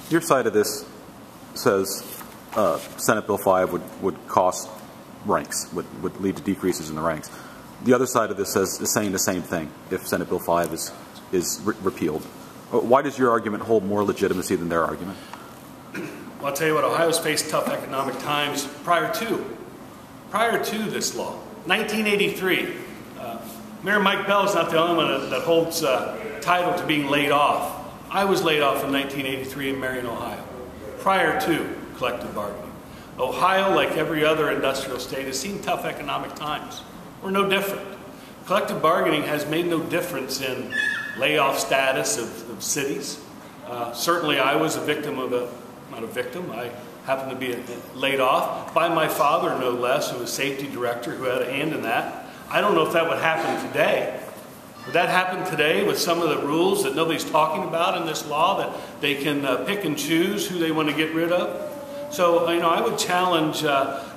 Your side of this says Senate Bill 5 would cost ranks, would lead to decreases in the ranks. The other side of this is saying the same thing if Senate Bill 5 is repealed. Why does your argument hold more legitimacy than their argument? Well, I'll tell you what, Ohio's faced tough economic times prior to this law. 1983, Mayor Mike Bell is not the only one that holds title to being laid off. I was laid off in 1983 in Marion, Ohio, prior to collective bargaining. Ohio, like every other industrial state, has seen tough economic times. We're no different. Collective bargaining has made no difference in layoff status of cities. Certainly I was a victim of not a victim, I happened to be laid off by my father, no less, who was safety director, who had a hand in that. I don't know if that would happen today. Would that happen today with some of the rules that nobody's talking about in this law, that they can pick and choose who they want to get rid of? So, I would challenge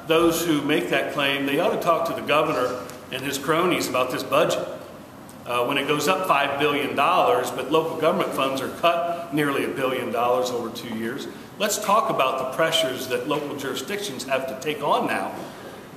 those who make that claim. They ought to talk to the governor and his cronies about this budget. When it goes up $5 billion, but local government funds are cut nearly $1 billion over 2 years. Let's talk about the pressures that local jurisdictions have to take on now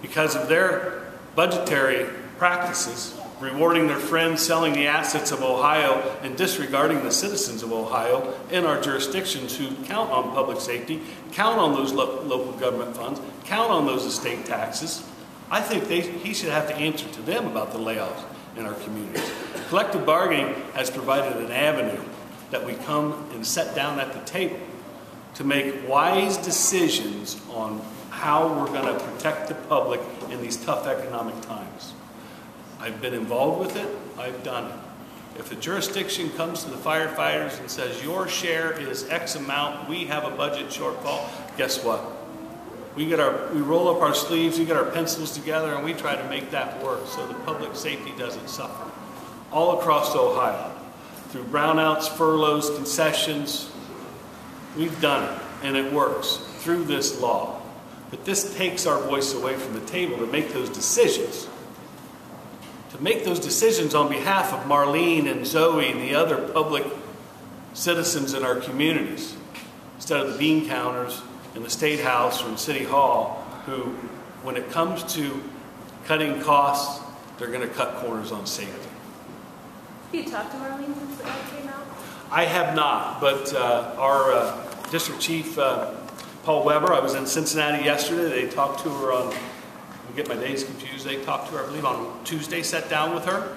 because of their budgetary practices, rewarding their friends, selling the assets of Ohio, and disregarding the citizens of Ohio in our jurisdictions who count on public safety, count on those local government funds, count on those estate taxes. I think he should have to answer to them about the layoffs in our communities. Collective bargaining has provided an avenue that we come and sit down at the table to make wise decisions on how we're going to protect the public in these tough economic times. I've been involved with it. I've done it. If a jurisdiction comes to the firefighters and says your share is X amount, we have a budget shortfall, guess what? We roll up our sleeves, we get our pencils together, and we try to make that work so the public safety doesn't suffer. All across Ohio, through brownouts, furloughs, concessions, we've done it, and it works through this law. But this takes our voice away from the table to make those decisions. To make those decisions on behalf of Marlene and Zoe and the other public citizens in our communities, instead of the bean counters in the State House or in City Hall, who, when it comes to cutting costs, they're going to cut corners on safety. Have you talked to Marlene since the law came out? I have not, but our District Chief, Paul Weber, I was in Cincinnati yesterday. They talked to her on, I get my days confused, they talked to her, I believe, on Tuesday, sat down with her.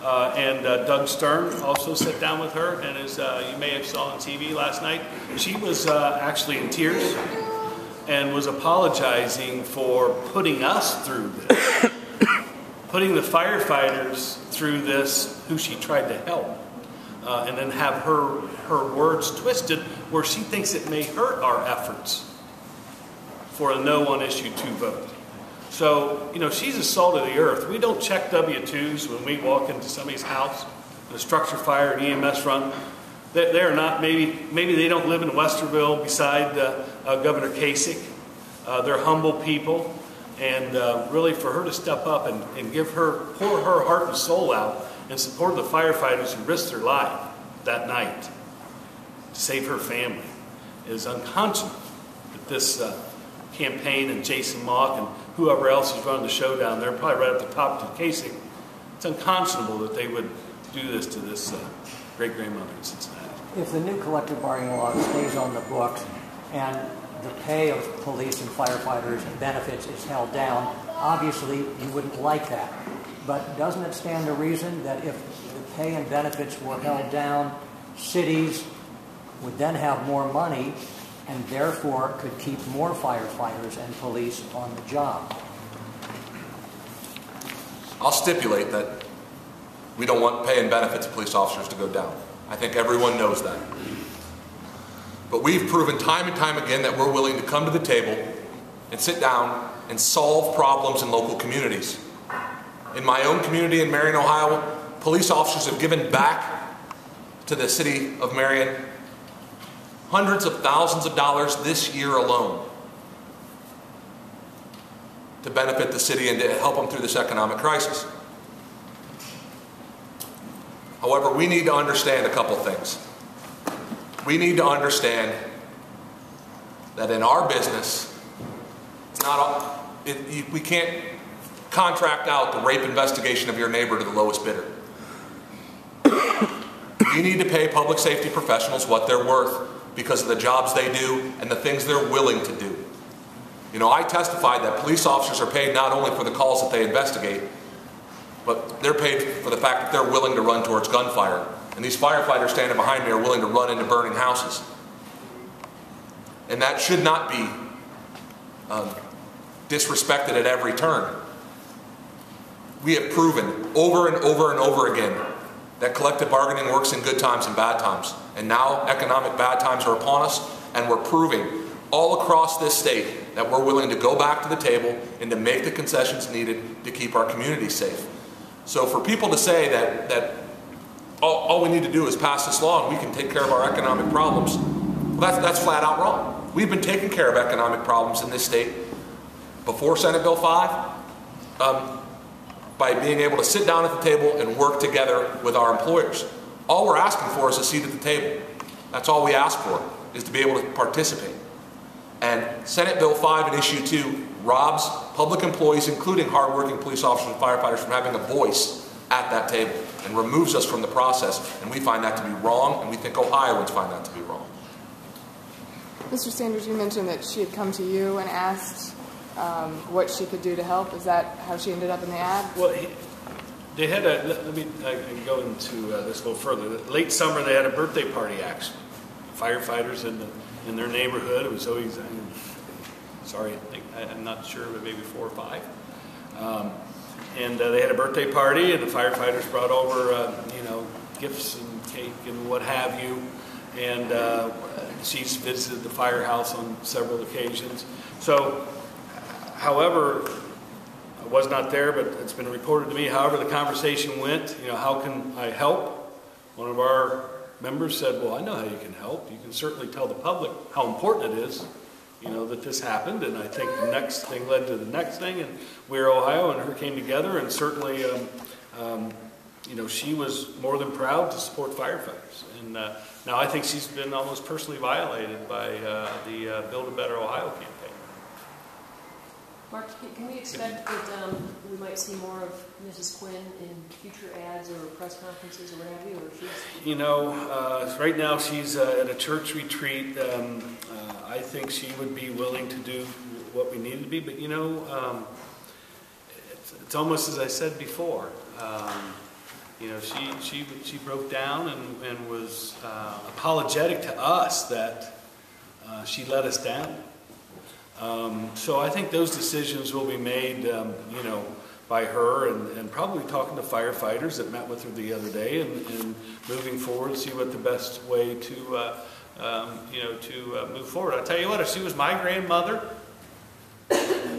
And Doug Stern also sat down with her, and as you may have saw on TV last night, she was actually in tears and was apologizing for putting us through this, putting the firefighters through this, who she tried to help, and then have her words twisted where she thinks it may hurt our efforts for a no on issue 2 vote. So, she's the salt of the earth. We don't check W-2s when we walk into somebody's house, a structure fire, an EMS run. They're not, maybe they don't live in Westerville beside Governor Kasich. They're humble people. And really for her to step up and pour her heart and soul out in support of the firefighters who risked their life that night to save her family is unconscionable. That this campaign and Jason Mock and whoever else is running the show down there, probably right at the top to Casey, it's unconscionable that they would do this to this great-grandmother in Cincinnati. If the new collective bargaining law stays on the books and the pay of police and firefighters and benefits is held down, obviously you wouldn't like that. But doesn't it stand to reason that if the pay and benefits were held down, cities would then have more money and therefore could keep more firefighters and police on the job? I'll stipulate that we don't want pay and benefits of police officers to go down. I think everyone knows that. But we've proven time and time again that we're willing to come to the table and sit down and solve problems in local communities. In my own community in Marion, Ohio, police officers have given back to the city of Marion hundreds of thousands of dollars this year alone to benefit the city and to help them through this economic crisis. However, we need to understand a couple things. We need to understand that in our business, it's not, we can't contract out the rape investigation of your neighbor to the lowest bidder. You need to pay public safety professionals what they're worth because of the jobs they do and the things they're willing to do. You know, I testified that police officers are paid not only for the calls that they investigate, but they're paid for the fact that they're willing to run towards gunfire. And these firefighters standing behind me are willing to run into burning houses. And that should not be disrespected at every turn. We have proven over and over and over again that collective bargaining works in good times and bad times. And now economic bad times are upon us, and we're proving all across this state that we're willing to go back to the table and to make the concessions needed to keep our communities safe. So for people to say that all we need to do is pass this law and we can take care of our economic problems, well, that's flat out wrong. We've been taking care of economic problems in this state before Senate Bill 5 by being able to sit down at the table and work together with our employers. All we're asking for is a seat at the table. That's all we ask for, is to be able to participate. And Senate Bill 5 in Issue 2 robs public employees, including hardworking police officers and firefighters, from having a voice at that table and removes us from the process. And we find that to be wrong, and we think Ohioans find that to be wrong. Mr. Sanders, you mentioned that she had come to you and asked what she could do to help. Is that how she ended up in the ad? Well, they had I can go into this a little further. Late summer, they had a birthday party, actually. Firefighters in their neighborhood. It was always, I'm not sure, but maybe 4 or 5. And they had a birthday party, and the firefighters brought over, gifts and cake and what have you. And she's visited the firehouse on several occasions. So, however, I was not there, but it's been reported to me, however the conversation went, how can I help? One of our members said, well, I know how you can help. You can certainly tell the public how important it is, that this happened. And I think the next thing led to the next thing. And We're Ohio and her came together, and certainly, she was more than proud to support firefighters. And now I think she's been almost personally violated by the Build a Better Ohio campaign. Mark, can we expect that we might see more of Mrs. Quinn in future ads or press conferences or what have you? Or she's... right now she's at a church retreat. I think she would be willing to do what we need to be, but it's almost as I said before. She broke down and was apologetic to us that she let us down. So I think those decisions will be made, by her and probably talking to firefighters that met with her the other day and moving forward, see what the best way to, move forward. I'll tell you what, if she was my grandmother,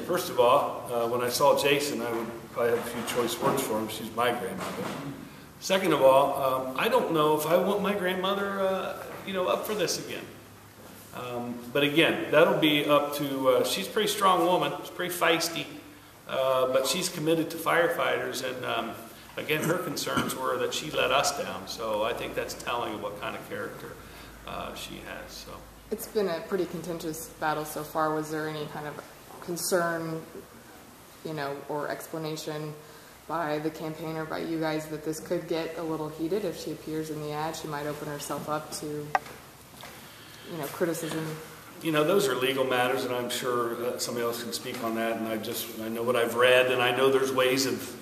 first of all, when I saw Jason, I would probably have a few choice words for him. She's my grandmother. Second of all, I don't know if I want my grandmother, up for this again. But again, that'll be up to, she's a pretty strong woman, she's pretty feisty, but she's committed to firefighters, and again, her concerns were that she let us down, so I think that's telling of what kind of character she has. So it's been a pretty contentious battle so far. Was there any kind of concern, or explanation by the campaigner, by you guys, that this could get a little heated if she appears in the ad? She might open herself up to criticism. Those are legal matters, and I'm sure somebody else can speak on that. And I know what I've read, and I know there's ways of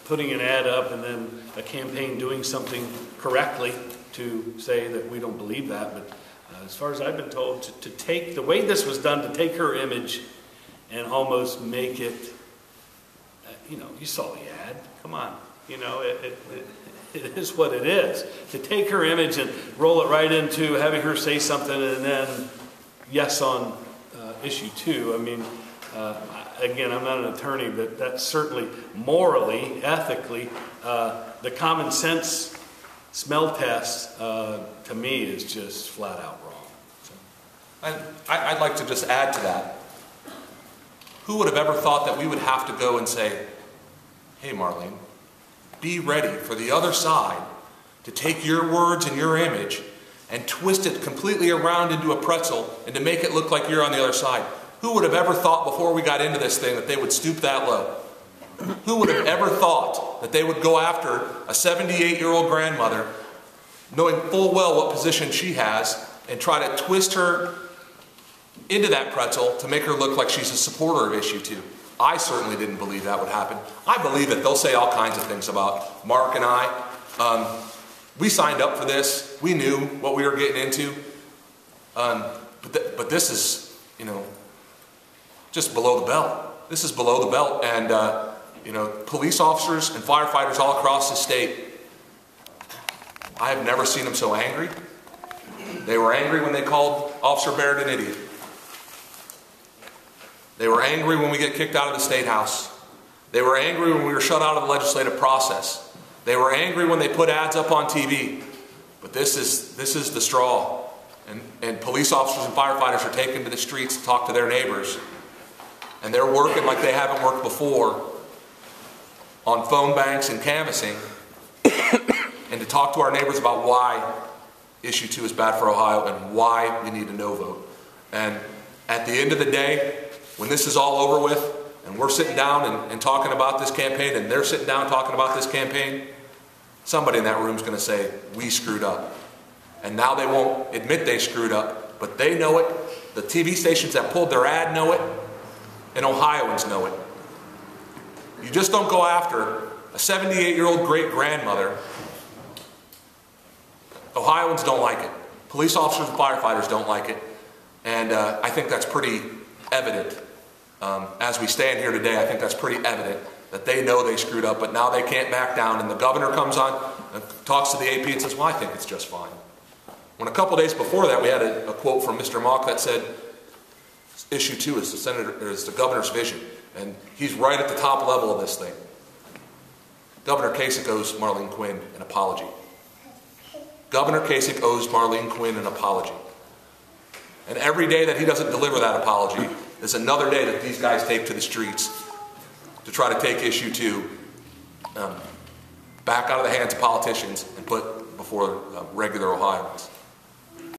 putting an ad up and then a campaign doing something correctly to say that we don't believe that. But as far as I've been told, to take the way this was done, to take her image and almost make it, you saw the ad. Come on, it is what it is. To take her image and roll it right into having her say something and then yes on issue 2. I mean, again, I'm not an attorney, but that's certainly morally, ethically, the common sense smell test to me is just flat out wrong. So. I'd like to just add to that. Who would have ever thought that we would have to go and say, hey, Marlene, be ready for the other side to take your words and your image and twist it completely around into a pretzel and to make it look like you're on the other side. Who would have ever thought before we got into this thing that they would stoop that low? Who would have ever thought that they would go after a 78-year-old grandmother, knowing full well what position she has, and try to twist her into that pretzel to make her look like she's a supporter of issue 2? I certainly didn't believe that would happen. I believe that they'll say all kinds of things about Mark and I. We signed up for this. We knew what we were getting into. But this is, just below the belt. This is below the belt. And, police officers and firefighters all across the state, I have never seen them so angry. They were angry when they called Officer Barrett an idiot. They were angry when we get kicked out of the State House. They were angry when we were shut out of the legislative process. They were angry when they put ads up on TV. But this is the straw. And police officers and firefighters are taken to the streets to talk to their neighbors. And they're working like they haven't worked before on phone banks and canvassing, and to talk to our neighbors about why issue 2 is bad for Ohio and why we need a no vote. And at the end of the day, when this is all over with, and we're sitting down and talking about this campaign, and they're sitting down talking about this campaign, somebody in that room is going to say, we screwed up. And now they won't admit they screwed up, but they know it. The TV stations that pulled their ad know it, and Ohioans know it. You just don't go after a 78-year-old great-grandmother. Ohioans don't like it. Police officers and firefighters don't like it. And I think that's pretty evident. As we stand here today, I think that's pretty evident that they know they screwed up, but now they can't back down. And the governor comes on and talks to the AP and says, well, I think it's just fine. When a couple days before that, we had a quote from Mr. Mock that said, issue 2 is the governor's vision. And he's right at the top level of this thing. Governor Kasich owes Marlene Quinn an apology. Governor Kasich owes Marlene Quinn an apology. And every day that he doesn't deliver that apology is another day that these guys take to the streets to try to take issue 2 back out of the hands of politicians and put before regular Ohioans.